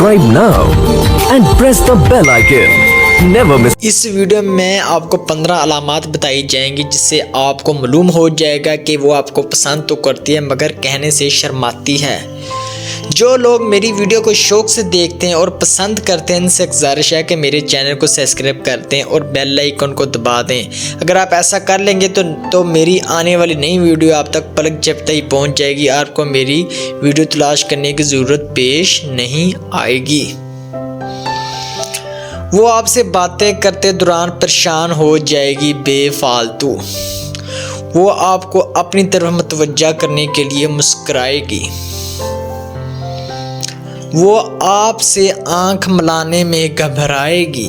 Subscribe now and press the bell icon. Never miss. इस video में आपको 15 अलामात बताई जाएंगी जिससे आपको मालूम हो जाएगा कि वो आपको पसंद तो करती है मगर कहने से शर्माती है। जो लोग मेरी वीडियो को शौक से देखते हैं और पसंद करते हैं उनसे गुजारिश है कि मेरे चैनल को सब्सक्राइब कर दें और बेल आइकन को दबा दें। अगर आप ऐसा कर लेंगे तो मेरी आने वाली नई वीडियो आप तक पलक झपकते ही पहुंच जाएगी। आपको मेरी वीडियो तलाश करने की ज़रूरत पेश नहीं आएगी। वो आपसे बातें करते दौरान परेशान हो जाएगी बेफालतू। वो आपको अपनी तरफ मुतवज्जा करने के लिए मुस्कुराएगी। वो आपसे आंख मिलाने में घबराएगी।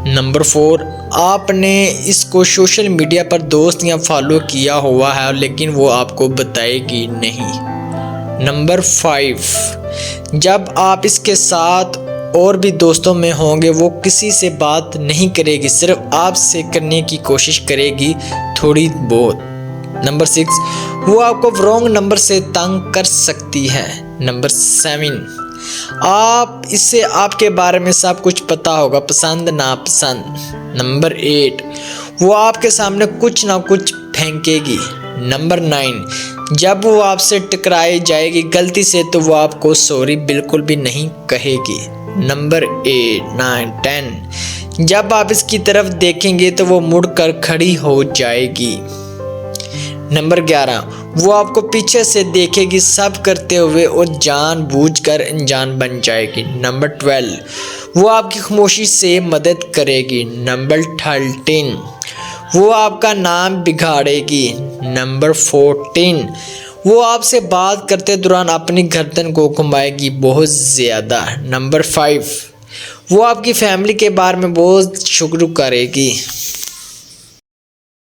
नंबर 4, आपने इसको सोशल मीडिया पर दोस्त या फॉलो किया हुआ है लेकिन वो आपको बताएगी नहीं। नंबर 5, जब आप इसके साथ और भी दोस्तों में होंगे वो किसी से बात नहीं करेगी, सिर्फ आपसे करने की कोशिश करेगी थोड़ी बहुत। नंबर 6, वो आपको रॉन्ग नंबर से तंग कर सकती है। नंबर 7, आप इससे आपके बारे में सब कुछ पता होगा, पसंद नापसंद। नंबर 8, वो आपके सामने कुछ ना कुछ फेंकेगी। नंबर 9, जब वो आपसे टकराई जाएगी गलती से तो वो आपको सॉरी बिल्कुल भी नहीं कहेगी। नंबर 8, 9, 10, जब आप इसकी तरफ देखेंगे तो वो मुड़कर खड़ी हो जाएगी। नंबर 11, वो आपको पीछे से देखेगी सब करते हुए और जानबूझकर अनजान बन जाएगी। नंबर 12, वो आपकी खामोशी से मदद करेगी। नंबर 13, वो आपका नाम बिगाड़ेगी। नंबर 14, वो आपसे बात करते दौरान अपनी गर्दन को घुमाएगी बहुत ज़्यादा। नंबर 5, वो आपकी फैमिली के बारे में बहुत शुक्र करेगी।